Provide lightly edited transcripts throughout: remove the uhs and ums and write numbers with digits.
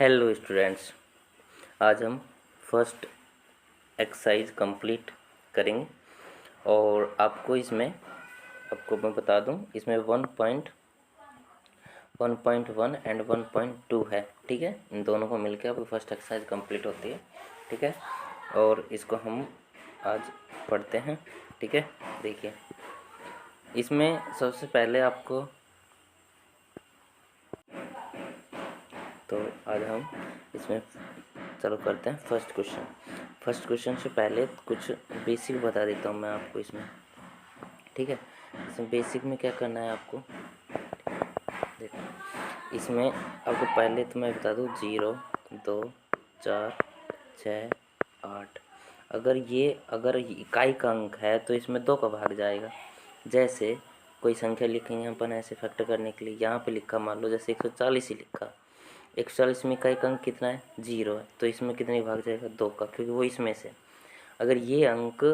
Hello students, आज हम first exercise complete करेंगे और आपको मैं बता दूं, इसमें 1.1 एंड 1.2 है। ठीक है, इन दोनों को मिलकर आपकी फर्स्ट एक्सरसाइज कंप्लीट होती है। ठीक है, और इसको हम आज पढ़ते हैं। ठीक है, देखिए इसमें सबसे पहले आपको तो आज हम इसमें चलो करते हैं फर्स्ट क्वेश्चन से पहले कुछ बेसिक बता देता हूँ मैं आपको इसमें। ठीक है, इसमें बेसिक में क्या करना है आपको, देखो इसमें आपको पहले तो मैं बता दूँ 0, 2, 4, 6, 8। अगर इकाई का अंक है तो इसमें 2 का भाग जाएगा। जैसे कोई संख्या लिखेंगे अपन ऐसे फैक्टर करने के लिए, यहाँ पे लिखा मान लो जैसे 140 ही लिखा। 140 में इकाई का अंक कितना है, 0 है, तो इसमें कितने भाग जाएगा, 2 का, क्योंकि वो इसमें से। अगर ये अंक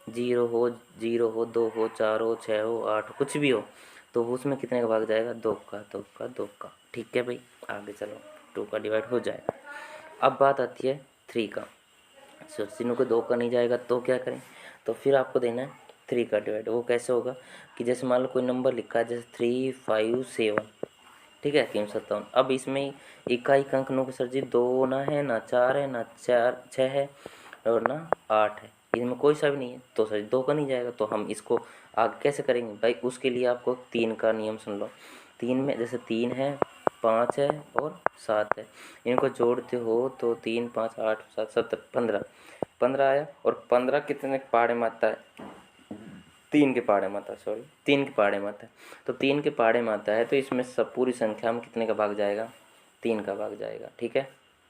0 हो, 4 हो, 6 हो, 8 हो, कुछ भी हो, तो वो उसमें कितने का भाग जाएगा, 2 का, 2 का, 2 का। ठीक है भाई, आगे चलो 2 का डिवाइड हो जाएगा। अब बात आती है 3 का। तीनों को 2 का नहीं जाएगा तो क्या करें, तो फिर आपको देना है 3 का डिवाइड। वो कैसे होगा कि जैसे मान लो कोई नंबर लिखा है जैसे 357। ठीक है, 357। अब इसमें इकाई का अंक नो सर जी 2 ना है, ना 4 है, ना 6 है, और ना 8 है। इनमें कोई सा भी नहीं है, तो सर 2 का नहीं जाएगा। तो हम इसको आगे कैसे करेंगे भाई, उसके लिए आपको 3 का नियम सुन लो। 3 में जैसे 3 है, 5 है और 7 है, इनको जोड़ते हो तो 3, 5, 8, 7, 17, 15, 15 आया। और 15 कितने पहाड़े में आता है, 3 के पहाड़े में आता है, सॉरी 3 के पहाड़े में आता है। तो 3 के पहाड़े में आता है, तो इसमें सब पूरी संख्या में कितने का भाग जाएगा, 3 का भाग जाएगा। ठीक है,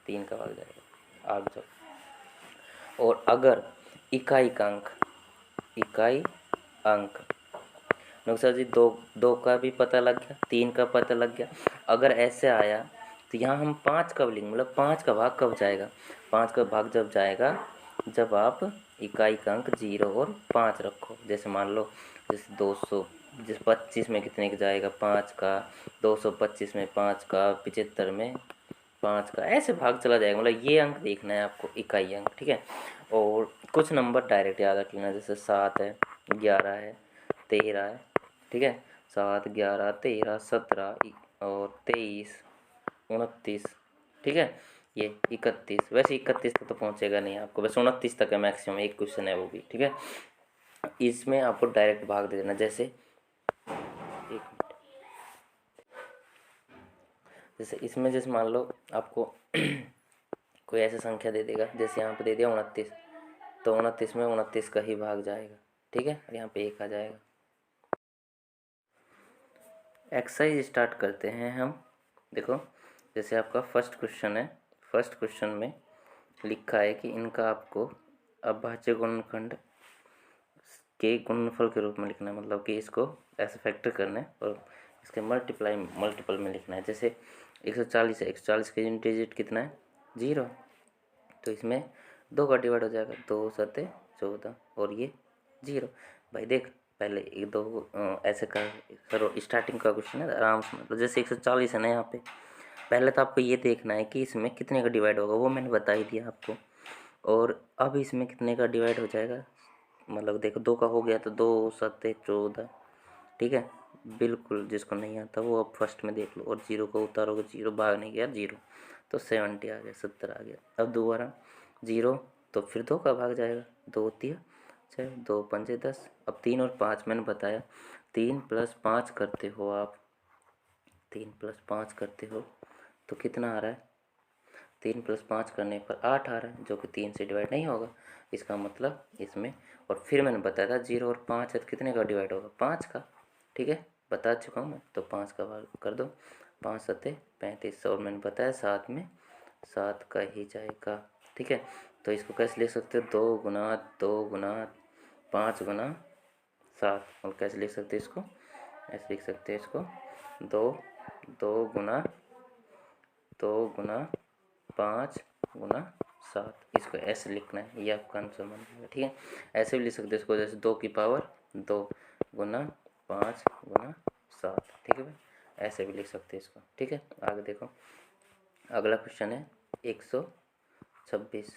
3 का भाग जाएगा। आगे जाओ। और अगर इकाई अंक सर जी 2 का भी पता लग गया, 3 का पता लग गया। अगर ऐसे आया तो यहाँ हम 5 कब लेंगे, मतलब 5 का भाग कब जाएगा, 5 का भाग जब जाएगा जब आप इकाई का अंक 0 और 5 रखो। जैसे मान लो जैसे 200, जैसे 25 में कितने का जाएगा, 5 का, 225 में 5 का, 75 में 5 का, ऐसे भाग चला जाएगा। मतलब ये अंक देखना है आपको, इकाई अंक। ठीक है, और कुछ नंबर डायरेक्ट याद रख लेना, जैसे 7 है, 11 है, 13 है। ठीक है, 7, 11, 13, 17 और 23, 29। ठीक है, ये 31, वैसे 31 तक तो पहुंचेगा नहीं आपको, वैसे 29 तक है मैक्सिमम, एक क्वेश्चन है वो भी। ठीक है, इसमें आपको डायरेक्ट भाग दे देना। जैसे एक मिनट, जैसे इसमें जैसे मान लो आपको कोई ऐसी संख्या दे देगा, जैसे यहाँ पे दे दिया 29, तो 29 में 29 का ही भाग जाएगा। ठीक है, और यहाँ पे 1 आ जाएगा। एक्सरसाइज स्टार्ट करते हैं हम। देखो जैसे आपका फर्स्ट क्वेश्चन है, फर्स्ट क्वेश्चन में लिखा है कि इनका आपको अभाज्य गुणनखंड के गुणनफल के रूप में लिखना है, मतलब कि इसको ऐसे फैक्टर करना है और इसके मल्टीपल में लिखना है। जैसे 140 है, 140 का यूनिट डिजिट कितना है, 0, तो इसमें 2 का डिवाइड हो जाएगा, 2 सते 14 और ये 0। भाई देख पहले एक दो ऐसे करो, स्टार्टिंग का क्वेश्चन है आराम से, मतलब जैसे 140 है ना, यहाँ पे पहले तो आपको ये देखना है कि इसमें कितने का डिवाइड होगा, वो मैंने बता ही दिया आपको। और अब इसमें कितने का डिवाइड हो जाएगा, मतलब देखो 2 का हो गया तो 2 सते 14। ठीक है, बिल्कुल जिसको नहीं आता वो अब फर्स्ट में देख लो, और 0 को उतारोगे, 0 भाग नहीं गया 0, तो 70 आ गया, 70 आ गया। अब दोबारा 0, तो फिर 2 का भाग जाएगा, 2 तिया 6, 2 पंजे 10। अब 3 और 5 मैंने बताया, 3 + 5 करते हो आप, 3 + 5 करते हो तो कितना आ रहा है, 3 + 5 करने पर 8 आ रहा है, जो कि 3 से डिवाइड नहीं होगा। इसका मतलब इसमें, और फिर मैंने बताया था 0 और 5 है तो कितने का डिवाइड होगा, 5 का। ठीक है, बता चुका हूँ मैं, तो 5 का भाग कर दो, 5 सते 35, और मैंने बताया 7 में 7 का ही जाएगा। ठीक है, तो इसको कैसे लिख सकते हो, 2 गुना 2 गुना 5 गुना 7, और कैसे लिख सकते हैं इसको, ऐसे लिख सकते हैं इसको, 2 2 गुना 5 गुना 7, इसको ऐसे लिखना है, ये आपका आंसर बन जाएगा। ठीक है, ऐसे भी लिख सकते हैं इसको, जैसे 2 की पावर 2 गुना 5 गुना 7। ठीक है भाई, ऐसे भी लिख सकते हैं इसको। ठीक है, आगे देखो, अगला क्वेश्चन है 126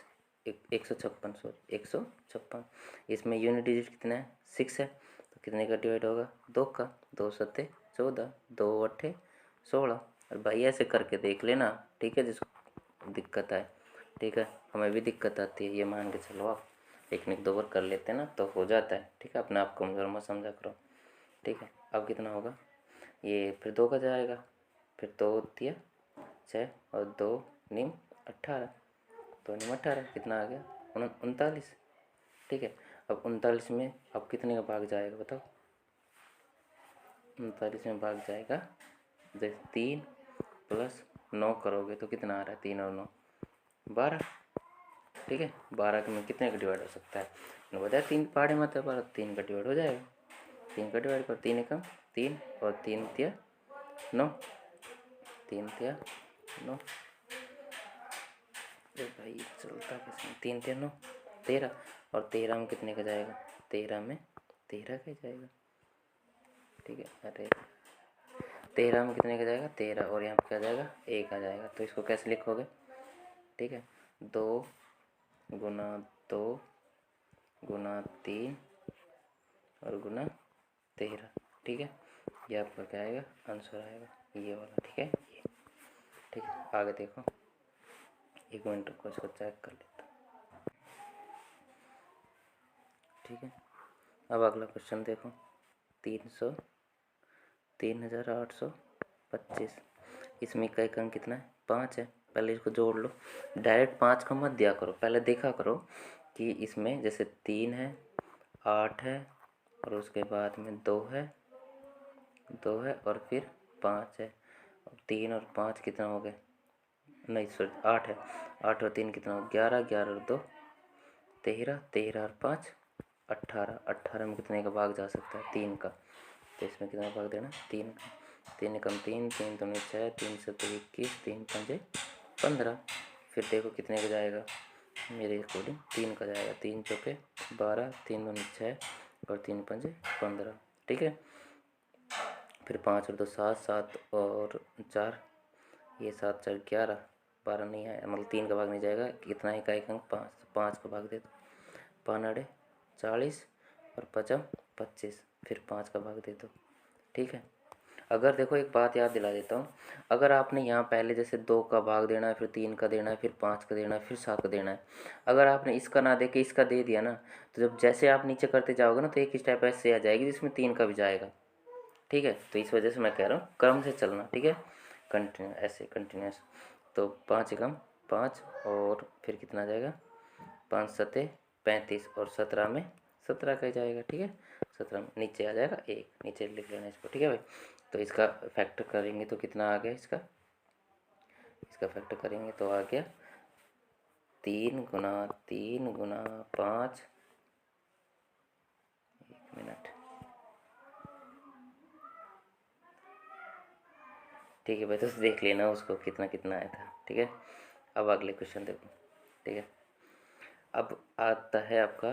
156 सॉरी 156। इसमें यूनिट डिजिट कितना है 6 है, तो कितने का डिवाइड होगा 2 का, 2 सत्ते 14, 2 अट्ठे 16। और भाई ऐसे करके देख लेना, ठीक है, जिसको दिक्कत आए, ठीक है, हमें भी दिक्कत आती है, ये मान के चलो आप, एक नहीं 2 बार कर लेते हैं ना तो हो जाता है, ठीक है, अपने आप कमजोर मत समझा करो, ठीक है। अब कितना होगा, ये फिर 2 का जाएगा, फिर 2 दिया 6 और 2 निम 18, 2 निम 18 कितना आ गया 39, ठीक है। अब 39 में अब कितने का भाग जाएगा बताओ, 39 में भाग जाएगा, जैसे 3 प्लस 9 करोगे तो कितना आ रहा है, 3 और 9 12, ठीक है। 12 में कितने का डिवाइड हो सकता है, मैंने बताया 3 पहाड़े मत है 12, 3 का डिवाइड हो जाएगा, 3 का डिवाइड कर, 3 एकम 3 और 3 तिया 9, 3 तिया 9, अरे भाई चलता कैसे, 3 तिया 9 13, और 13 में कितने का जाएगा, 13 में 13 का ही जाएगा, ठीक है। अरे 13 में कितने का जाएगा 13, और यहाँ पे क्या जाएगा 1 आ जाएगा, तो इसको कैसे लिखोगे, ठीक है, 2 गुना 2 गुना 3 और गुना 13, ठीक है। ये आपका क्या आएगा आंसर आएगा ये वाला, ठीक है ये, ठीक है। आगे देखो, 1 मिनट को इसको चेक कर लेता हूँ, ठीक है। अब अगला क्वेश्चन देखो, 3825, इसमें इकाई का अंक कितना है 5 है, पहले इसको जोड़ लो, डायरेक्ट 5 का मत दिया करो, पहले देखा करो कि इसमें जैसे 3 है 8 है और उसके बाद में 2 है और फिर 5 है, और 3 और 5 कितना हो गए, नहीं सॉरी 8 है, 8 और 3 कितना हो 11, 11 और 2 13, 13 और 5 18, 18 में कितने का भाग जा सकता है 3 का, तो इसमें कितना भाग देना 3 का, 3 कम 3, 3 दूनी 6, 3 सत्ते 21, 3 पंजे 15, फिर देखो कितने का जाएगा, मेरे अकॉर्डिंग 3 का जाएगा, 3 चौके 12, 3 दूनी 6 और 3 पंजे 15, ठीक है। फिर 5 और 2 7, 7 और 4 ये 7 4 11, 12 नहीं है, मतलब 3 का भाग नहीं जाएगा, कितना इकाई का अंक 5, तो 5 का भाग दे दो, 5 40 और 5 25, फिर 5 का भाग दे दो, ठीक है। अगर देखो एक बात याद दिला देता हूँ, अगर आपने यहाँ पहले जैसे 2 का भाग देना है, फिर 3 का देना है, फिर 5 का देना है, फिर 7 का देना है, अगर आपने इसका ना दे के इसका दे दिया ना, तो जब जैसे आप नीचे करते जाओगे ना तो एक स्टेप ऐसे आ जाएगी जिसमें 3 का भी जाएगा, ठीक है। तो इस वजह से मैं कह रहा हूँ क्रम से चलना, ठीक है, कंटिन्यू ऐसे कंटिन्यूस, तो 5 एकम 5 और फिर कितना आ जाएगा 5 सत्ते 35 और 17 में 17 का ही जाएगा, ठीक है, 17 में नीचे आ जाएगा 1, नीचे लिख लेना इसको, ठीक है भाई। तो इसका फैक्टर करेंगे तो कितना आ गया, इसका फैक्टर करेंगे तो आ गया 3 गुना 3 गुना 5, 1 मिनट, ठीक है भाई, तो देख लेना उसको कितना कितना आया था, ठीक है। अब अगले क्वेश्चन देखो, ठीक है। अब आता है आपका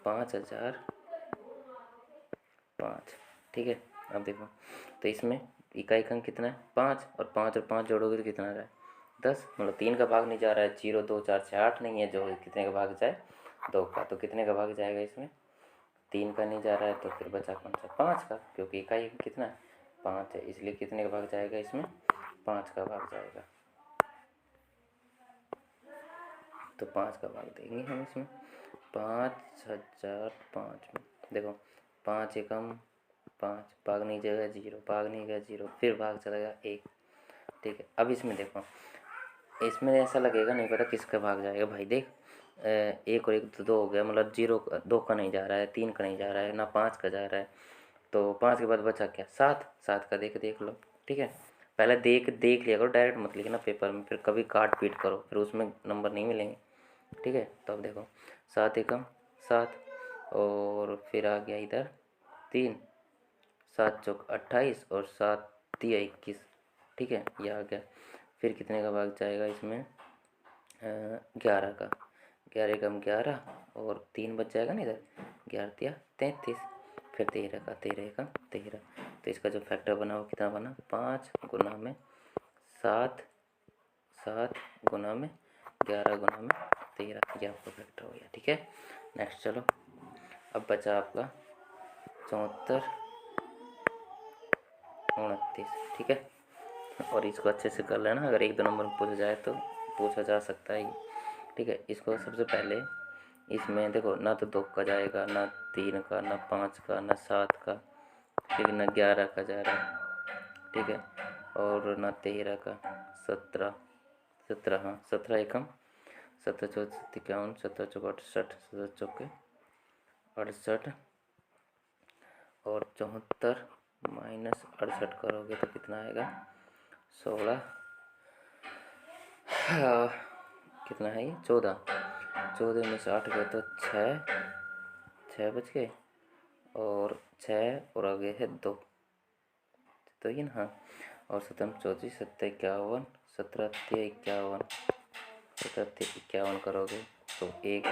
5005, ठीक है। अब देखो, तो इसमें इकाई का अंक कितना है 5, और 5 और 5 जोड़ोगे तो कितना आ रहा है 10, मतलब 3 का भाग नहीं जा रहा है, 0 2 4 6 8 नहीं है, जो कितने का भाग जाए 2 का, तो कितने का भाग जाएगा इसमें 3 का नहीं जा रहा है, तो फिर बचा कौन सा 5 का, क्योंकि इकाई कितना है 5 है, इसलिए कितने का भाग जाएगा इसमें 5 का भाग जाएगा, तो 5 का भाग देंगे हम इसमें, 5005 में देखो 5 एकम 5, भाग नहीं जाएगा 0, भाग नहीं गया 0, फिर भाग चला गया 1, ठीक है। अब इसमें देखो, इसमें ऐसा लगेगा नहीं पता किसका भाग जाएगा, भाई देख 1 और 1 तो 2 हो गया, मतलब 0 2 का नहीं जा रहा है, 3 का नहीं जा रहा है ना, 5 का जा रहा है, तो 5 के बाद बचा क्या 7, 7 का देख लो, ठीक है। पहले देख लिया करो, डायरेक्ट मत लिखना पेपर में, फिर कभी काट पीट करो फिर उसमें नंबर नहीं मिलेंगे, ठीक है। तो अब देखो 7 एकम 7, और फिर आ गया इधर 3, 7 चौक 28 और 7 तिया 21, ठीक है, ये आ गया। फिर कितने का भाग जाएगा इसमें 11 का, 11 एकम 11 और 3 बच जाएगा ना इधर, 11 तिया 33, फिर 13 का, 13 एकम 13, तो इसका जो फैक्टर बना वो कितना बना 5 गुना में 7 7 गुना में 11 गुना में 13, ये आपका फैक्टर हो गया। ठीक है, नेक्स्ट चलो, अब बचा आपका 74 29। ठीक है, और इसको अच्छे से कर लेना, अगर 1-2 नंबर में पूछा जाए तो पूछा जा सकता है ये। ठीक है, इसको सबसे पहले इसमें देखो, ना तो 2 का जाएगा, ना 3 का, ना 5 का, ना 7 का, ठीक है, ना 11 का जा रहा है। ठीक है, और ना 13 का, 17 हाँ 17 एकम 17 चौक 51, 17 चौक 68, 17 चौक 68 और 74 माइनस 68 करोगे तो कितना आएगा 16, कितना है ये 14 में से 8 गए तो 6 बच गए, और 6 और आगे है 2, तो ये ना हाँ, और 7 34 7 51, 17 51, 17 51 करोगे तो 1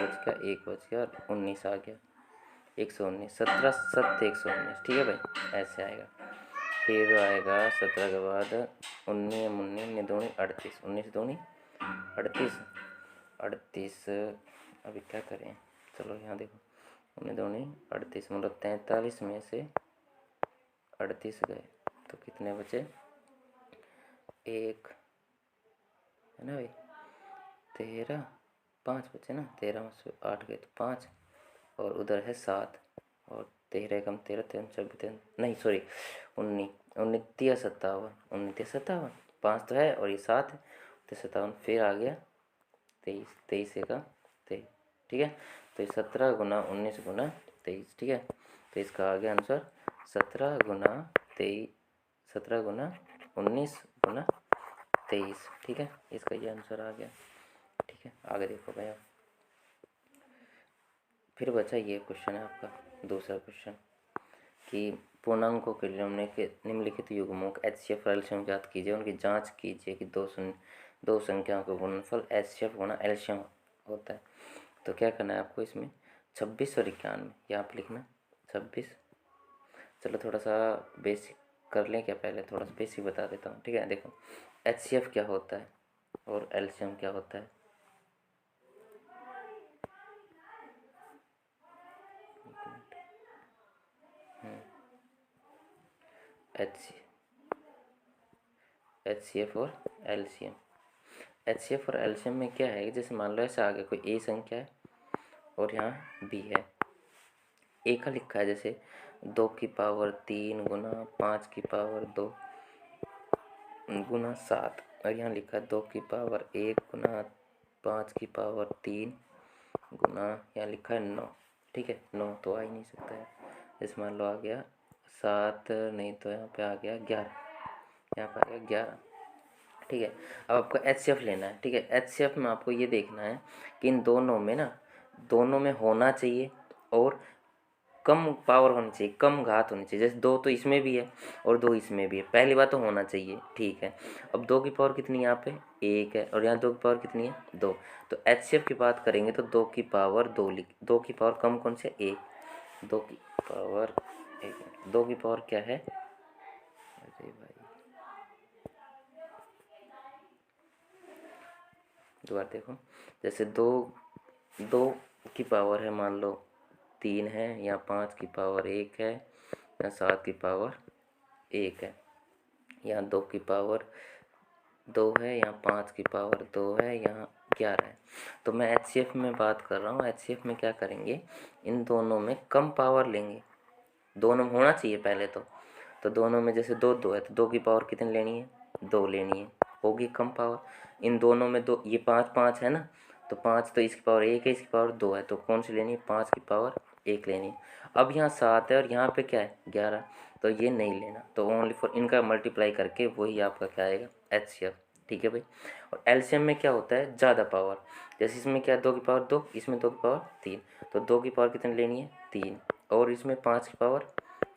बच गया और 19 आ गया, 119, 17 7 119। ठीक है भाई, ऐसे आएगा। फिर आएगा 17 के बाद 19 19 दूनी 38, 19 दूनी 38, 38 अभी क्या करें, चलो यहाँ देखो, 19 दूनी 38 मतलब 43 में से 38 गए तो कितने बचे, 1 है ना भाई, 13 5 बचे ना, 13 में से 8 गए तो 5, और उधर है 7, और 13 कम 13 13 24 नहीं सॉरी 19 19 57 19 57, 5 तो है और ये 7 है तो 57, फिर आ गया 23 23 का 23। ठीक है, तो ये 17 गुना 19 गुना 23। ठीक है, तो इसका आ गया आंसर 17 गुना 23, 17 गुना 19 गुना 23। ठीक है, इसका ये आंसर आ गया। ठीक है, आगे देखो भाई आप, फिर बचा ये क्वेश्चन है आपका दूसरा क्वेश्चन कि पूर्णांकों के निम्नलिखित युग्मों का HCF और एलसीएम ज्ञात कीजिए, उनकी जांच कीजिए कि दो संख्याओं का गुणनफल HCF गुना एलसीएम होता है। तो क्या करना है आपको इसमें 26 और 91 यहाँ पर लिखना 26। चलो थोड़ा सा बेसिक कर लें क्या, पहले थोड़ा सा बेसिक बता देता हूँ। ठीक है, देखो HCF क्या होता है और एलसीएम क्या होता है। HCF और एलसीएम, HCF और एलसीएम में क्या है, जैसे मान लो ऐसे आगे कोई ए संख्या है और यहाँ बी है, ए का लिखा है जैसे 2 की पावर 3 गुना 5 की पावर 2 गुना 7, और यहाँ लिखा है 2 की पावर 1 गुना 5 की पावर 3 गुना, यहाँ लिखा है 9। ठीक है, 9 तो आ ही नहीं सकता है, जैसे मान लो आ गया 7, नहीं तो यहाँ पे आ गया 11, यहाँ पे आ गया 11। ठीक है, अब आपको HCF लेना है। ठीक है, HCF में आपको ये देखना है कि इन दोनों में ना, दोनों में होना चाहिए और कम पावर होनी चाहिए, कम घात होनी चाहिए। जैसे 2 तो इसमें भी है और 2 इसमें भी है, पहली बात तो होना चाहिए। ठीक है, अब 2 की पावर कितनी है यहाँ पे 1 है, और यहाँ 2 की पावर कितनी है 2, तो HCF की बात करेंगे तो 2 की पावर 2 2 की पावर कम कौन से 1, 2 की पावर 1, 2 की पावर क्या है, अरे भाई दोबारा देखो, जैसे 2 की पावर है मान लो 3 है, यहाँ 5 की पावर 1 है, यहाँ 7 की पावर 1 है, यहाँ 2 की पावर 2 है, यहाँ 5 की पावर 2 है, यहाँ 11 है। तो मैं HCF में बात कर रहा हूँ, HCF में क्या करेंगे, इन दोनों में कम पावर लेंगे, दोनों में होना चाहिए पहले तो दोनों में जैसे 2 2 है तो 2 की पावर कितनी लेनी है 2 लेनी है, होगी कम पावर। इन दोनों में 2, ये 5 5 है ना, तो 5 तो इसकी पावर 1 है, इसकी पावर 2 है, तो कौन सी लेनी है 5 की पावर 1 लेनी है। अब यहाँ 7 है और यहाँ पे क्या है 11, तो ये नहीं लेना, तो ओनली फॉर इनका मल्टीप्लाई करके वही आपका क्या आएगा HCF। ठीक है भाई, और एलसीएम में क्या होता है ज़्यादा पावर, जैसे इसमें क्या है 2 की पावर 2, इसमें 2 की पावर 3, तो 2 की पावर कितनी लेनी है 3, और इसमें 5 की पावर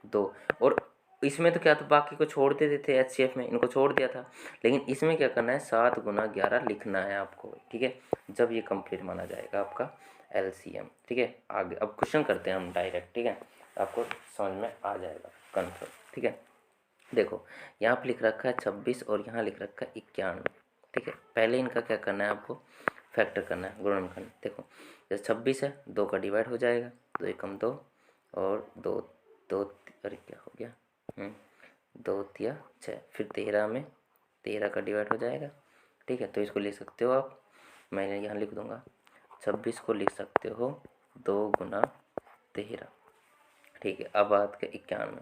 2, और इसमें तो क्या था बाकी को छोड़ देते थे, HCF में इनको छोड़ दिया था, लेकिन इसमें क्या करना है 7 गुना 11 लिखना है आपको। ठीक है, जब ये कंप्लीट माना जाएगा आपका LCM। ठीक है, आगे अब क्वेश्चन करते हैं हम डायरेक्ट। ठीक है, आपको समझ में आ जाएगा कन्फर्म। ठीक है, देखो यहाँ पे लिख रखा है 26 और यहाँ लिख रखा है 91। ठीक है, पहले इनका क्या करना है आपको, फैक्टर करना है, गुणनखंड। देखो जैसे 26 है, 2 का डिवाइड हो जाएगा, 2 एकम 2 और 2 2, अरे क्या हो गया, 2 तिया 6, फिर 13 में 13 का डिवाइड हो जाएगा। ठीक है, तो इसको लिख सकते हो आप, मैं यहाँ लिख दूंगा 26 को लिख सकते हो 2 गुना 13। ठीक है, अब बात के 91,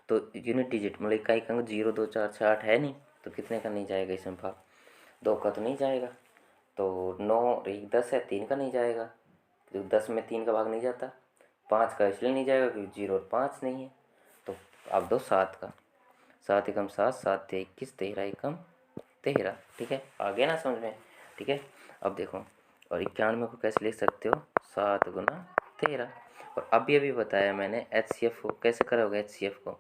तो यूनिट डिजिट मतलब इकाई अंक 0 2 4 6 8 है नहीं, तो कितने का नहीं जाएगा इसमें भाग, 2 का तो नहीं जाएगा, तो 9 और 1 10 है, 3 का नहीं जाएगा, तो 10 में 3 का भाग नहीं जाता, 5 का इसलिए नहीं जाएगा क्योंकि 0 और 5 नहीं है, तो आप दो 7 का, 7 एकम 7, 7 तिया 21, 13 एकम 13। ठीक है, आ गया ना समझ में। ठीक है, अब देखो, और 91 को कैसे लिख सकते हो, 7 गुना 13। और अभी अभी बताया मैंने HCF को कैसे करोगे, HCF को,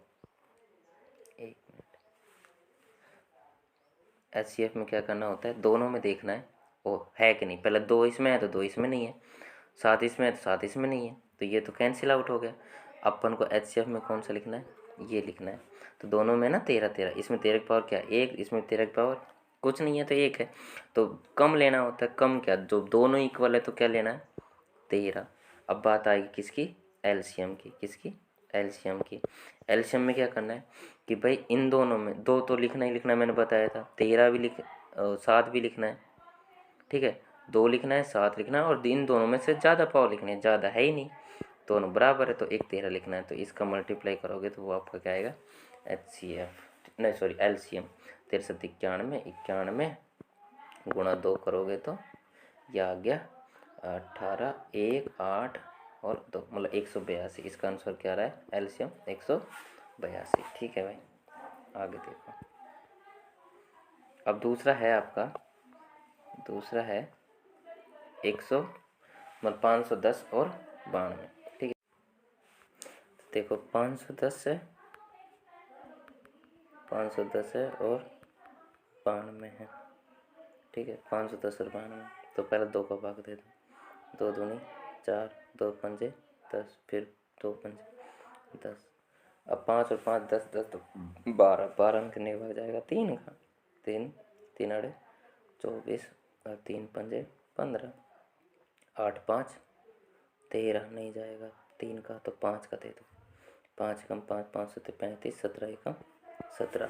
एक मिनट, HCF में क्या करना होता है, दोनों में देखना है वो है कि नहीं, पहले 2 इसमें है तो 2 इसमें नहीं है, 7 इसमें है तो 7 इसमें नहीं है, तो ये तो कैंसिल आउट हो गया। अपन को HCF में कौन सा लिखना है, ये लिखना है, तो दोनों में ना 13 13, इसमें 13 की पावर क्या है 1, इसमें 13 की पावर कुछ नहीं है तो 1 है, तो कम लेना होता है, कम क्या, जो दोनों इक्वल है तो क्या लेना है 13। अब बात आएगी किसकी, एलसीएम की, किसकी, एलसीएम की। एलसीएम में क्या करना है कि भाई इन दोनों में 2 तो लिखना ही लिखना है, मैंने बताया था, 13 भी 7 भी लिखना है। ठीक है, 2 लिखना है, 7 लिखना है, और इन दोनों में से ज़्यादा पावर लिखनी है, ज़्यादा है ही नहीं, दोनों बराबर है, तो एक 13 लिखना है, तो इसका मल्टीप्लाई करोगे तो वो आपका क्या आएगा, HCF नहीं सॉरी LCM, 63 91 91 गुणा 2 करोगे तो यह आ गया 18 1 8 और 2 मतलब 182। इसका आंसर क्या रहा है, LCM 182। ठीक है भाई, आगे देखो। अब दूसरा है आपका, दूसरा है 100 मतलब 510 और 92। ठीक है, देखो 510 है, 510 है और 92 है। ठीक है, 510 और 92, तो पहले 2 का भाग दे दो, 2 दूनी 4, 2 पंजे 10, फिर 2 पंजे 10, अब 5 और 5 10 10 तो 12, 12 में कितने का भाग जाएगा, 3 का, 3 3 अड़े 24 और 3 पंजे 15, 8 5 13 नहीं जाएगा 3 का, तो 5 का दे दो, 5 कम 5 5 सत्ते 35, 17 एकम 17।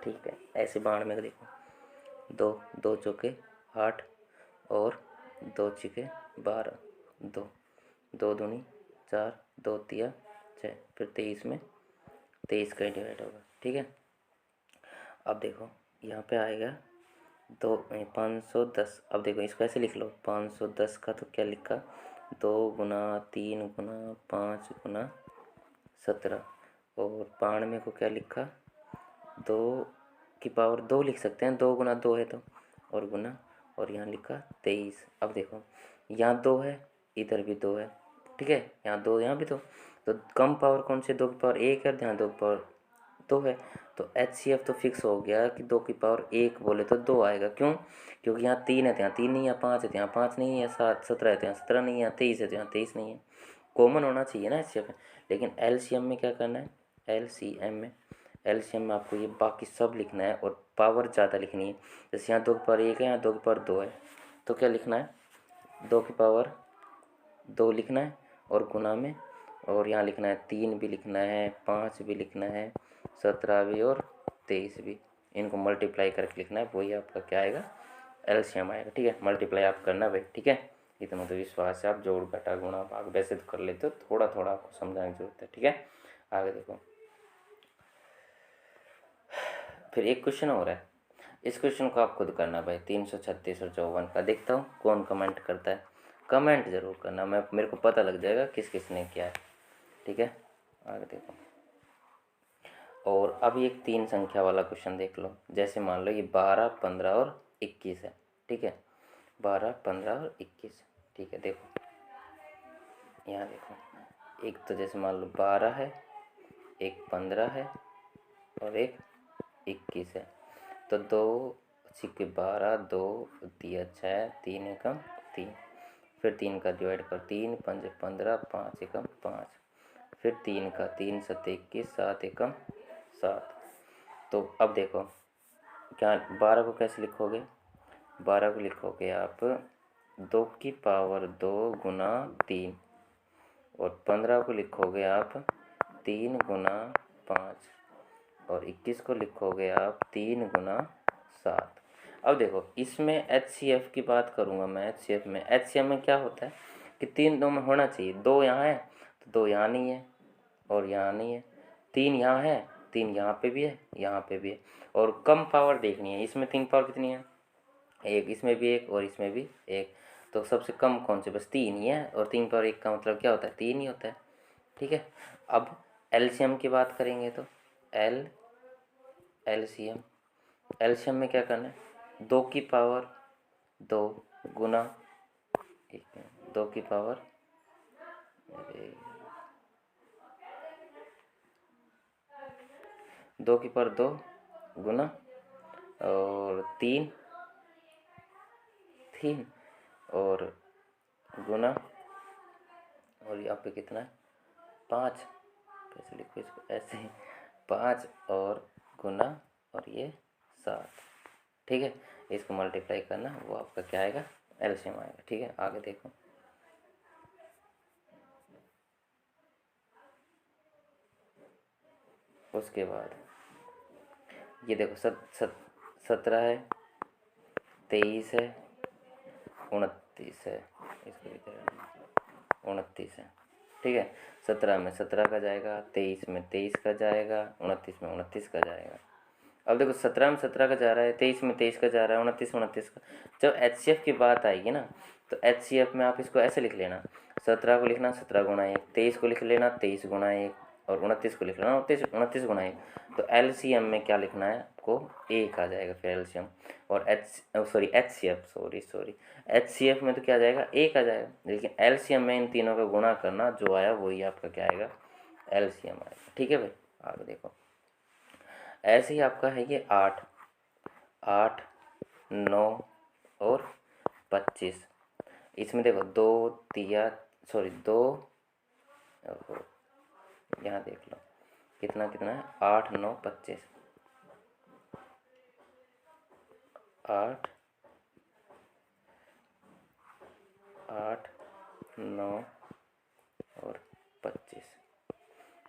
ठीक है, ऐसे बाण में देखो, 2 2 चौके 8 और 2 छिके 12, 2 2 दूनी 4, 2 तिया 6, फिर 23 में 23 का ही डिवाइड होगा। ठीक है, अब देखो यहाँ पे आएगा 510। अब देखो इसको ऐसे लिख लो, 510 का तो क्या लिखा, 2 गुना 3 गुना 5 गुना 17, और 92 को क्या लिखा, 2 की पावर 2 लिख सकते हैं, 2 गुना 2 है तो, और गुना, और यहाँ लिखा 23। अब देखो यहाँ 2 है, इधर भी 2 है, ठीक है, यहाँ 2 यहाँ भी 2, तो कम पावर कौन से, 2 की पावर 1 है, यहाँ 2 की पावर 2 है, तो HCF तो फिक्स हो गया कि 2 की पावर 1 बोले तो 2 आएगा। क्यों, क्योंकि यहाँ 3 है तो यहाँ 3 नहीं है, 5 है तो यहाँ 5 नहीं है, 7 17 है तो यहाँ 17 नहीं है, 23 है तो यहाँ 23 नहीं है, कॉमन होना चाहिए ना HCF में। लेकिन LCM में क्या करना है, LCM में आपको ये बाकी सब लिखना है और पावर ज़्यादा लिखनी है। जैसे यहाँ 2 की पावर 1 है, यहाँ 2 की पावर 2 है, तो क्या लिखना है, 2 की पावर 2 लिखना है और गुना में, और यहाँ लिखना है 3 भी लिखना है, 5 भी लिखना है, 17 भी और 23 भी, इनको मल्टीप्लाई करके लिखना है, वही आपका क्या आएगा, LCM आएगा। ठीक है, मल्टीप्लाई आप करना भाई। ठीक है, इतना तो विश्वास है, आप जोड़ घटा गुणा भाग वैसे तो कर लेते हो, थोड़ा थोड़ा आपको समझाने की जरूरत है। ठीक है, आगे देखो, फिर एक क्वेश्चन और है, इस क्वेश्चन को आप खुद करना भाई, 336 और 54 का। देखता हूँ कौन कमेंट करता है, कमेंट जरूर करना, मेरे को पता लग जाएगा किस किस ने किया है। ठीक है, आगे देखो, और अब एक 3 संख्या वाला क्वेश्चन देख लो। जैसे मान लो ये 12 15 और 21 है। ठीक है, 12 15 और 21। ठीक है, देखो यहाँ देखो, एक तो जैसे मान लो 12 है, एक 15 है और एक 21 है, तो 2 छिक्के 12, 2 दिया 6, 3 एकम 3, फिर 3 का डिवाइड कर, 3 पंजे 15, 5 एकम 5, फिर 3 का, 3 सत्ते 21, 7 एकम 7। तो अब देखो क्या 12 को कैसे लिखोगे, 12 को लिखोगे आप 2 की पावर 2 गुना 3, और 15 को लिखोगे आप 3 गुना 5, और 21 को लिखोगे आप 3 गुना 7। अब देखो इसमें HCF की बात करूँगा मैं। HCF में क्या होता है कि 3 2 में होना चाहिए। 2 यहाँ है तो 2 यहाँ नहीं है और यहाँ नहीं है। 3 यहाँ है, 3 यहाँ पे भी है, यहाँ पे भी है। और कम पावर देखनी है, इसमें 3 पावर कितनी है? 1, इसमें भी 1 और इसमें भी 1। तो सबसे कम कौन से? बस 3 ही है, और 3 पावर 1 का मतलब क्या होता है? 3 ही होता है। ठीक है। अब LCM की बात करेंगे तो LCM में क्या करना है? 2 की पावर 2 गुना 2 की पावर 2 गुना और 3 और गुना, और यहाँ पे कितना है? 5। कैसे लिखो इसको? ऐसे ही 5 और गुना और ये 7। ठीक है। इसको मल्टीप्लाई करना, वो आपका क्या आएगा? LCM आएगा। ठीक है, आगे देखो। उसके बाद ये देखो 17 है, 23 है, 29 है। इसको भी 29 है। ठीक है। 17 में 17 का जाएगा, 23 में 23 का जाएगा, 29 में 29 का जाएगा। अब देखो 17 में 17 का जा रहा है, 23 में 23 का जा रहा है, 29 में 29 का। जब HCF की बात आएगी ना, तो HCF में आप इसको ऐसे लिख लेना। 17 को लिखना 17 गुना 1, 23 को लिख लेना 23 गुना 1, और 29 को लिख लेना 29 गुना 1। तो LCM में क्या लिखना है आपको? 1 आ जाएगा फिर LCM। और HCF में तो क्या आ जाएगा? 1 आ जाएगा। लेकिन LCM में इन तीनों का गुणा करना, जो आया वही आपका क्या आएगा? LCM आएगा। ठीक है भाई, आगे देखो। ऐसे ही आपका है ये 8, 9 और 25। इसमें देखो 2 यहाँ देख लो कितना कितना है? 8 9 25। 8 9 और 25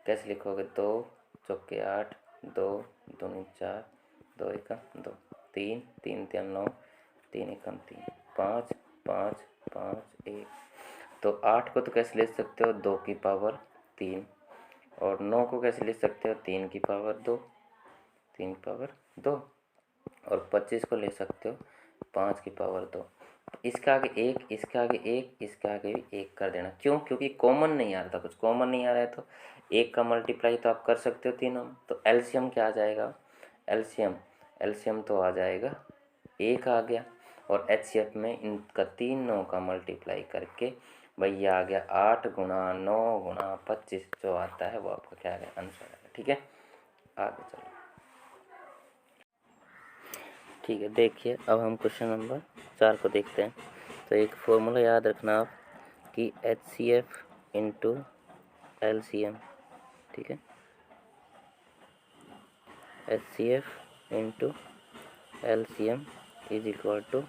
कैसे लिखोगे? 2 चौके 8, 2 दूनी 4, 2 एकम 2, 3 3 3 9, 3 एकम 3, 5 5 5 1। तो 8 को तो कैसे लिख सकते हो? 2 की पावर 3। और 9 को कैसे लिख सकते हो? 3 की पावर 2, 3 की पावर 2। और 25 को ले सकते हो 5 की पावर 2। इसके आगे 1, इसके आगे 1, इसके आगे भी 1 कर देना। क्यों? क्योंकि कॉमन नहीं आ रहा था, कुछ कॉमन नहीं आ रहा है तो 1 का मल्टीप्लाई तो आप कर सकते हो तीनों। तो LCM क्या आ जाएगा? LCM तो आ जाएगा 1 आ गया। और HCF में इनका तीनों का मल्टीप्लाई करके भैया आ गया 8 गुना 9 गुना 25। जो आता है वो आपका क्या है? आंसर है। ठीक है, आगे चलो। ठीक है, देखिए अब हम क्वेश्चन नंबर 4 को देखते हैं। तो एक फॉर्मूला याद रखना आप कि HCF इंटू LCM। ठीक है, HCF into LCM is equal to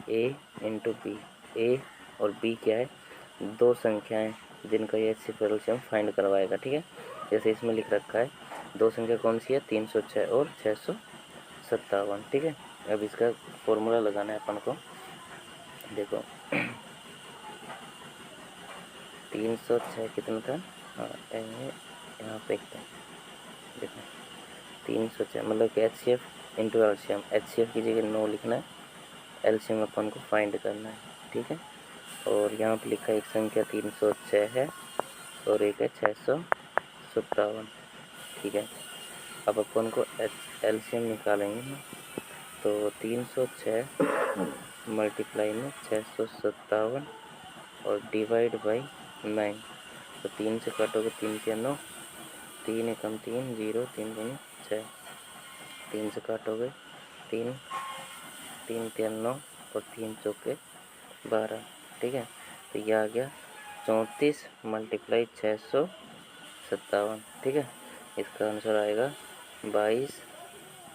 A into B. A और B क्या है? 2 संख्याएं जिनका ये HCF LCM फाइंड करवाएगा। ठीक है, जैसे इसमें लिख रखा है 2 संख्या कौन सी है? 306 और 657। ठीक है, अब इसका फॉर्मूला लगाना है अपन को। देखो 306 कितना था? हाँ, यहाँ पे देखो 306 मतलब कि HCF इंटू LCM। HCF की जगह 9 लिखना है, LCM अपन को फाइंड करना है। ठीक है, और यहाँ पे लिखा है एक संख्या 306 है और एक है 657। ठीक है, अब अपन को LCM निकालेंगे ना, तो 306 मल्टीप्लाई में 657 और डिवाइड बाई 9। तो 3 से काटोगे 3 के 9, 3 एकम 3 0, 3 दूनी 6। 3 से काटोगे 3 3 3 9 और 3 चौके 12। ठीक है, तो ये आ गया 34 मल्टीप्लाई 657। ठीक है, इसका आंसर आएगा 22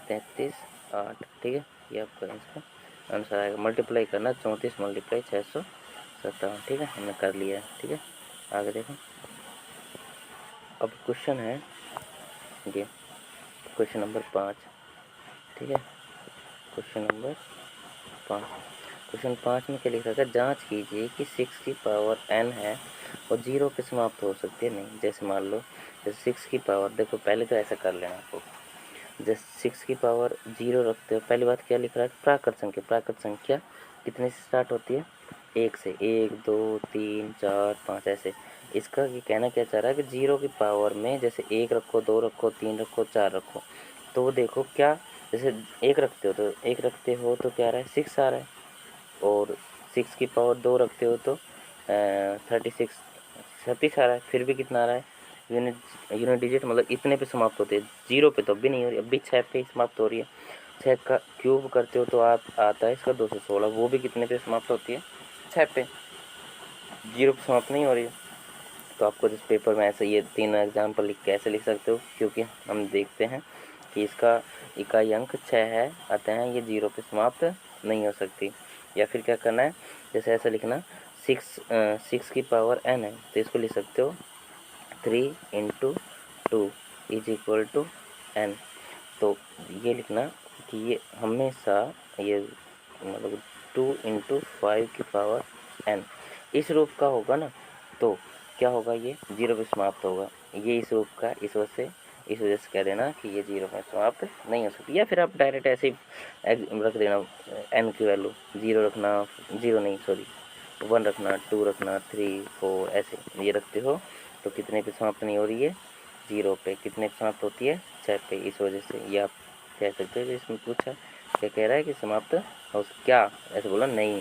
33 8। ठीक है, ये आपका आंसर आंसर आएगा। मल्टीप्लाई करना 34 मल्टीप्लाई 657, ठीक है, हमने कर लिया है। ठीक है, आगे देखो। अब क्वेश्चन है ये क्वेश्चन नंबर 5, ठीक है, क्वेश्चन नंबर 5। क्वेश्चन 5 में क्या लिखा था, जांच कीजिए कि 6 की पावर n है और 0 पे समाप्त हो सकती है नहीं। जैसे मान लो, जैसे 6 की पावर, देखो पहले तो ऐसा कर लेना आपको, जैसे 6 की पावर 0 रखते हो, पहली बात क्या लिख रहा है, प्राकृत संख्या। प्राकृत संख्या कितने से स्टार्ट होती है, 1 से, 1 2 3 4 5 ऐसे। इसका ये कहना क्या चाह रहा है कि 0 की पावर में जैसे 1 रखो, 2 रखो, 3 रखो, 4 रखो, तो वो देखो क्या, जैसे 1 रखते हो तो 1 रखते हो तो क्या आ रहा है, 6 आ रहा है, और 6 की पावर 2 रखते हो तो 36 36 आ रहा है। फिर भी कितना आ रहा है, यूनिट डिजिट, मतलब इतने पे समाप्त होते हैं, 0 पे तो अब भी नहीं हो रही, अब भी 6 पे समाप्त हो रही है। 6 का क्यूब करते हो तो आता है इसका 216, वो भी कितने पे समाप्त होती है, 6 पे, 0 पे समाप्त नहीं हो रही है। तो आपको जिस पेपर में ऐसे ये 3 एग्जाम्पल लिख के ऐसे लिख सकते हो, क्योंकि हम देखते हैं कि इसका इकाई अंक 6 है, अतः हैं ये 0 पे समाप्त नहीं हो सकती। या फिर क्या करना है, जैसे ऐसा लिखना, 6 की पावर n है, तो इसको लिख सकते हो 3 × 2 = n। तो ये लिखना कि ये हमेशा ये मतलब 2 × 5 की पावर n इस रूप का होगा ना, तो क्या होगा, ये 0 पे समाप्त होगा। ये इस रूप का, इस वजह से कह देना कि ये 0 पे समाप्त नहीं हो सकती। या फिर आप डायरेक्ट ऐसे ही रख देना, n की वैल्यू 0 रखना, 0 नहीं सॉरी 1 रखना, 2 रखना, 3 4 ऐसे ये रखते हो, तो कितने पे समाप्त नहीं हो रही है, 0 पे। कितने पे समाप्त होती है, 6 पे। इस वजह से ये आप कह सकते हो। इसमें पूछा क्या कह रहा है कि समाप्त हो, क्या ऐसे बोला नहीं,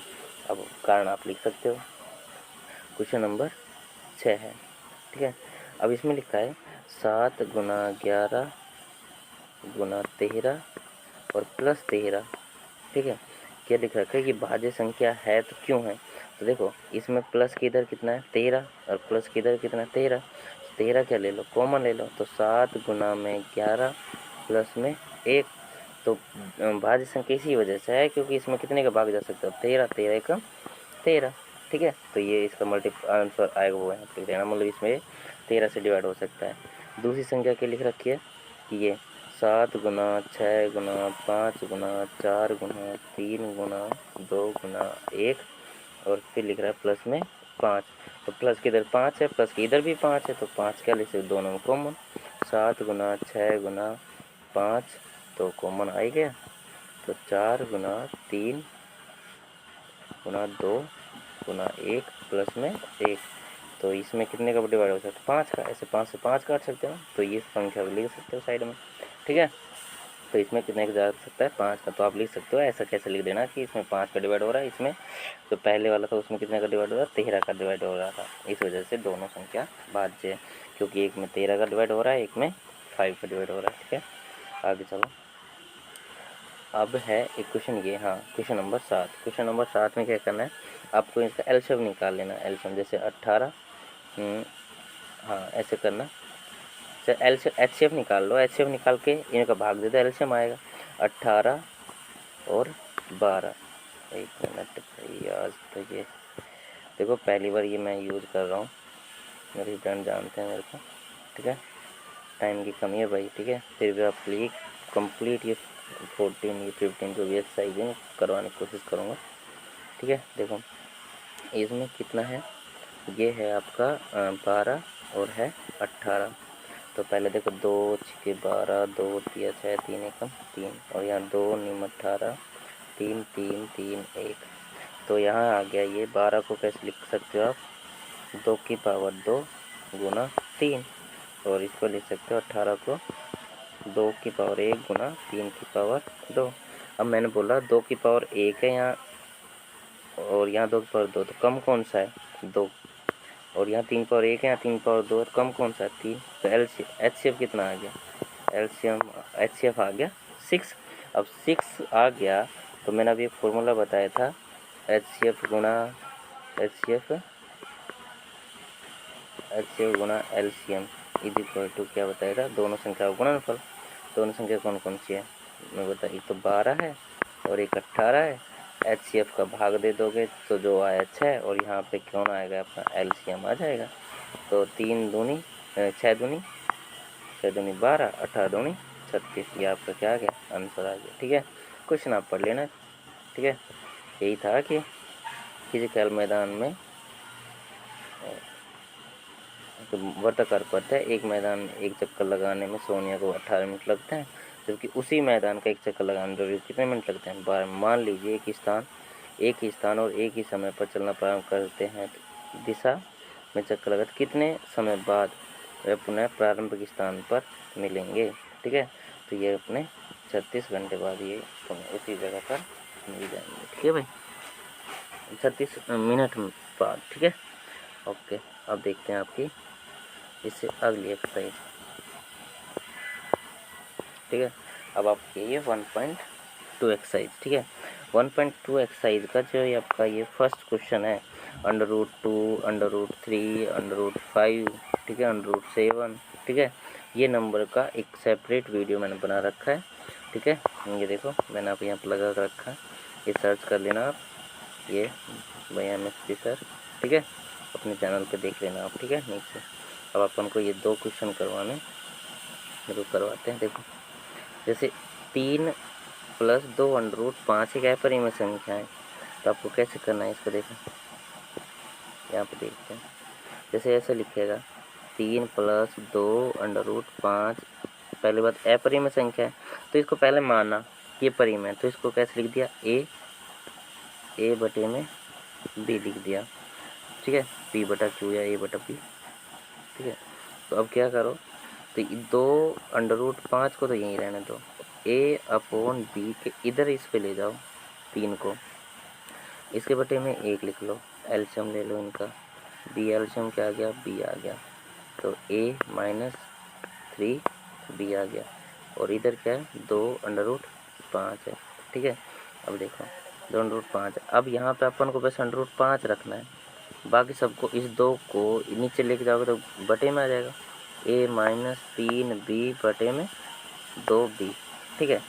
अब कारण आप लिख सकते हो। क्वेश्चन नंबर 6 है, ठीक है। अब इसमें लिखा है 7 × 11 × 13 और +13, ठीक है। क्या लिख रखा है कि भाज्य संख्या है तो क्यों है, तो देखो इसमें प्लस के इधर कितना है 13 और प्लस के इधर कितना है 13, 13 क्या ले लो, कॉमन ले लो, तो 7 × 11 प्लस में 1, तो भाज्य संख्या इसी वजह से है क्योंकि इसमें कितने का भाग जा सकता है, 13, 13 का 13, ठीक है। तो ये इसका आंसर आएगा वो यहाँ पे देना, मतलब इसमें 13 से डिवाइड हो सकता है। दूसरी संख्या क्या लिख रखी है कि ये 7 × 6 × 5 × 4 × 3 × 2 × 1 और फिर लिख रहा है प्लस में 5, तो प्लस के इधर 5 है, प्लस के इधर भी 5 है, तो 5 क्या लिख सकते, दोनों में कॉमन, 7 × 6 × 5 तो कॉमन आ ही गया, तो 4 × 3 × 2 × 1 प्लस में 1, तो इसमें कितने का डिवाइड हो सकता है, 5 का। ऐसे 5 से 5 काट सकते हो, तो ये संख्या लिख सकते हो साइड में, ठीक है। तो इसमें कितने का जा सकता है, 5 का, तो आप लिख सकते हो ऐसा कैसे लिख देना कि इसमें 5 का डिवाइड हो रहा है, इसमें जो पहले वाला था उसमें कितने का डिवाइड हो रहा है, 13 का डिवाइड हो रहा था। इस वजह से दोनों संख्या भाज्य है, क्योंकि एक में 13 का डिवाइड हो रहा है, एक में 5 का डिवाइड हो रहा है, ठीक है। आगे चलो, अब है एक क्वेश्चन ये, हाँ क्वेश्चन नंबर 7। क्वेश्चन नंबर 7 में क्या करना है, आपको इसका एलसीएम निकाल लेना। एलसीएम जैसे 18, हाँ ऐसे करना, एचसीएफ निकाल लो, एचसीएफ निकाल के इनका भाग दे दो, एलसीएम आएगा 18 और 12। एक मिनट भाई, आज तो ये देखो पहली बार ये मैं यूज़ कर रहा हूँ, मेरे फ्रेंड जानते हैं मेरे को, ठीक है, टाइम की कमी है भाई, ठीक है। फिर भी आप प्लीज कंप्लीट ये 14 ये 15 जो भी एक्सरसाइज करवाने की कोशिश करूँगा, ठीक है। देखो इसमें कितना है, ये है आपका 12 और है 18, तो पहले देखो 2 6 12, 2 3 6 3 एकम 3, और यहाँ 2 निम 18, 3 3 3 1, तो यहाँ आ गया ये 12 को कैसे लिख सकते हो आप, 2 की पावर 2 × 3, और इसको लिख सकते हो 18 को 2 की पावर 1 × 3 की पावर 2। अब मैंने बोला 2 की पावर 1 है यहाँ, और यहाँ 2 की पावर 2, तो कम कौन सा है, 2, और यहाँ 3 पावर 1 है, यहाँ 3 पावर 2, तो कम कौन सा है, 3, तो एचसीएफ कितना आ गया, एचसीएफ आ गया 6। अब 6 आ गया, तो मैंने अभी एक फॉर्मूला बताया था, एचसीएफ गुणा एलसीएम इज इक्वल टू, क्या बताया था, दोनों संख्या का गुणनफल। दोनों संख्या कौन कौन सी है मैं बता, एक तो 12 है और एक 18 है HCF का भाग दे दोगे तो जो आया 6 और यहाँ पे कौन आएगा अपना LCM आ जाएगा। तो 3 दूनी 6 दूनी 12, 18 दूनी 36, ये आपका क्या आ गया आंसर आ गया। ठीक है, क्वेश्चन आप पढ़ लेना। ठीक है, यही था कि फिजिकल मैदान में तो वर्ताकार पथ है, एक मैदान में एक चक्कर लगाने में सोनिया को 18 मिनट लगते हैं, जबकि उसी मैदान का एक चक्कर लगाने में कितने मिनट लगते हैं 12। मान लीजिए एक ही स्थान और एक ही समय पर चलना प्रारंभ करते हैं, तो दिशा में चक्कर लगा कितने समय बाद वे पुनः प्रारंभिक स्थान पर मिलेंगे। ठीक है, तो ये अपने 36 घंटे बाद ये पुनः उसी जगह पर मिल जाएंगे। ठीक है भाई, 36 मिनट बाद। ठीक है, ओके। अब देखते हैं आपकी इससे अगली एक्सरसाइज। ठीक है, अब आपके ये 1.2 एक्सरसाइज। ठीक है, 1.2 एक्सरसाइज का जो ये आपका ये फर्स्ट क्वेश्चन है, √2, √3, √5, ठीक है, √7। ठीक है, ये नंबर का एक सेपरेट वीडियो मैंने बना रखा है। ठीक है, ये देखो मैंने आप यहाँ पर लगा रखा है, ये सर्च कर लेना आप, ये भैया मिस्त्री सर। ठीक है, अपने चैनल पे देख लेना आप। ठीक है, नीचे अब अपन को ये 2 क्वेश्चन करवाने करवाते हैं। देखो, जैसे 3 + 2 √5 एक अपरिमेय संख्या है, तो आपको कैसे करना है इसको देखो, यहाँ पे देखते हैं। जैसे ऐसे लिखेगा 3 + 2 √5, पहली बात अपरिमेय संख्या है, तो इसको पहले माना ये परिमेय है, तो इसको कैसे लिख दिया a बटे में b लिख दिया। ठीक है, p/q या a/p। ठीक है, तो अब क्या करो, तो 2 √5 को तो यहीं रहने दो, a/b के इधर इस पे ले जाओ 3 को, इसके बटे में 1 लिख लो, एलसीएम ले लो इनका, b एलसीएम क्या आ गया b आ गया, तो a - 3b आ गया, और इधर क्या है 2 √5 है। ठीक है, अब देखो 2 √5 है, अब यहाँ पे अपन को बस √5 रखना है, बाकी सबको इस 2 को नीचे लेके जाओगे तो बटे में आ जाएगा, a - 3b बटे में 2b। ठीक है,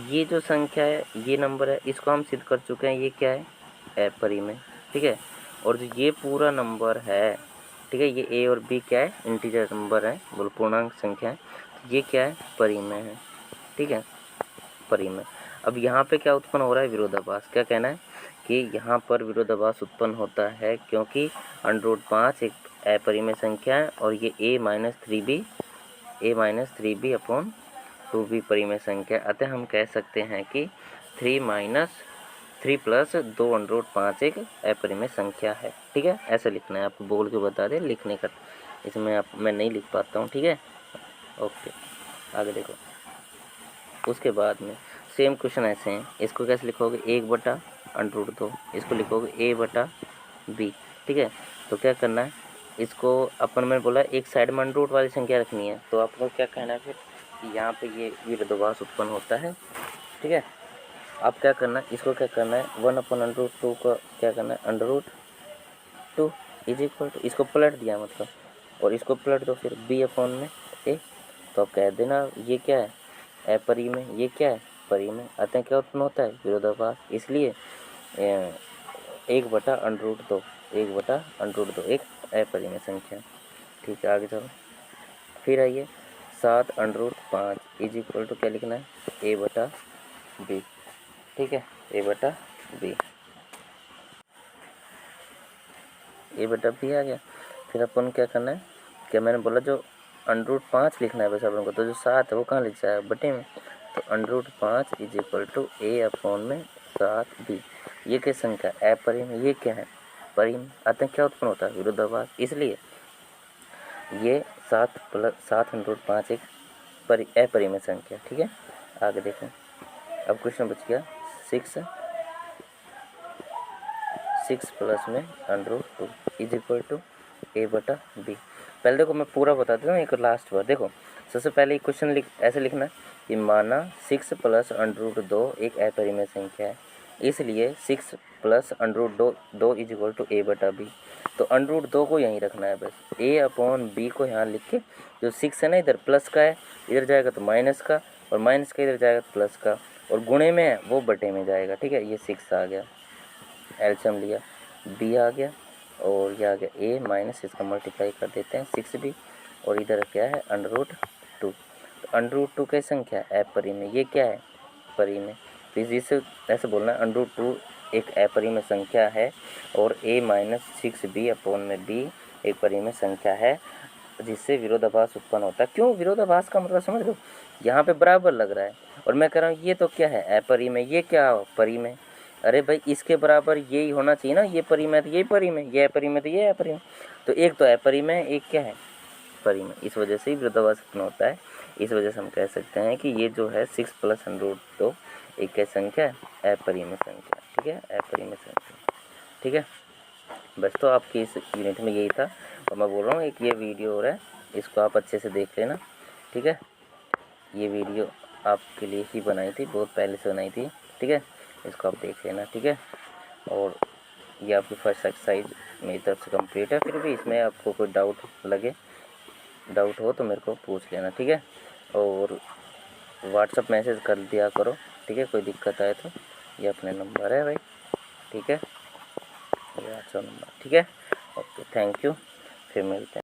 ये जो संख्या है ये नंबर है, इसको हम सिद्ध कर चुके हैं, ये क्या है अपरिमेय। ठीक है, और जो ये पूरा नंबर है, ठीक है, ये a और b क्या है इंटीजर नंबर है, बोल पूर्णांक संख्या है, ये क्या है परिमेय है। ठीक है, परिमेय। अब यहाँ पे क्या उत्पन्न हो रहा है विरोधाभास, क्या कहना है कि यहाँ पर विरोधाभास उत्पन्न होता है क्योंकि √5 एक अपरिमेय संख्या है और ये a - 3b अपॉन 2b परिमेय संख्या। अतः हम कह सकते हैं कि 3 + 2 √5 एक अपरिमेय संख्या है। ठीक है, ऐसे लिखना है, आपको बोल के बता दें लिखने का, इसमें मैं नहीं लिख पाता हूँ। ठीक है, ओके, आगे देखो। उसके बाद में सेम क्वेश्चन ऐसे हैं, इसको कैसे लिखोगे 1/√2, इसको लिखोगे a/b। ठीक है, तो क्या करना है, इसको अपन में बोला एक साइड में √ वाली संख्या रखनी है, तो आपको क्या कहना है फिर कि यहाँ पे ये विरोधाभास उत्पन्न होता है। ठीक है, अब क्या करना है, इसको क्या करना है 1/√2 को क्या करना है √2 = इसको पलट दिया मतलब, और इसको पलट दो फिर b/a, तो आप कह देना ये क्या है अपरिमेय, ये क्या है परिमेय। अतः क्या उत्पन्न होता है विरोधाभास, इसलिए 1/√2 एक अपरिमेय संख्या। ठीक है, आगे चलो, फिर आइए 7 √5 = क्या लिखना है a/b। ठीक है, a/b आ गया। फिर अपन क्या करना है, क्या मैंने बोला जो √5 लिखना है बस अपन को, तो जो 7 है वो कहाँ लिख जाएगा बटे में, तो √5 = a/7b। ये क्या संख्या अपरिमेय, ये क्या है परिमेय। अतः क्या उत्पन्न होता है विरोधाभास, इसलिए ये 7 √5 एक अपरिमेय संख्या। ठीक है, आगे देखें। अब क्वेश्चन बच गया 6 प्लस में √2 = a/b। पहले देखो मैं पूरा बता देता हूँ, एक लास्ट बार देखो। सबसे पहले क्वेश्चन ऐसे लिखना है कि माना 6 + √2 एक अपरिमेय संख्या है, इसलिए 6 + √2 = a/b। तो √2 को यहीं रखना है बस, a/b को यहाँ लिख के, जो 6 है ना इधर प्लस का है, इधर जाएगा तो माइनस का, और माइनस का इधर जाएगा तो प्लस का, और गुणे में है वो बटे में जाएगा। ठीक है, ये 6 आ गया। एलसीएम लिया, बी आ गया और ये आ गया ए माइनस, इसका मल्टीप्लाई कर देते हैं 6b, और इधर क्या है √2। तो √2 क्या संख्या है, अपरिमेय। ये क्या है, परिमेय। तो इसे ऐसे बोलना है √2 एक अपरिमेय संख्या है और a माइनस 6b अपॉन में b एक परिमेय संख्या है जिससे विरोधाभास उत्पन्न होता है। क्यों विरोधाभास का मतलब समझ लो, यहाँ पे बराबर लग रहा है और मैं कह रहा हूँ ये तो क्या है अपरिमेय, ये क्या परिमेय। अरे भाई इसके बराबर यही होना चाहिए ना, ये परिमेय तो ये परिमेय, ये अपरिमेय तो ये अपरिमेय। तो एक तो अपरिमेय, एक क्या है परिमेय, इस वजह से ही विरोधाभास उत्पन्न होता है। इस वजह से हम कह सकते हैं कि ये जो है 6 + √2 एक क्या संख्या है, अपरिमेय संख्या। ठीक है, अपरिमेय संख्या। ठीक है, बस तो आपकी इस यूनिट में यही था। और मैं बोल रहा हूँ एक ये वीडियो हो रहा है, इसको आप अच्छे से देख लेना। ठीक है, ये वीडियो आपके लिए ही बनाई थी, बहुत पहले से बनाई थी। ठीक है, इसको आप देख लेना। ठीक है, और ये आपकी फर्स्ट एक्सरसाइज मेरी तरफ से कंप्लीट है। फिर भी इसमें आपको कोई डाउट हो तो मेरे को पूछ लेना। ठीक है, और व्हाट्सअप मैसेज कर दिया करो। ठीक है, कोई दिक्कत आए तो ये अपने नंबर है भाई। ठीक है, ये व्हाट्सअप नंबर। ठीक है, ओके, थैंक यू, फिर मिलते हैं।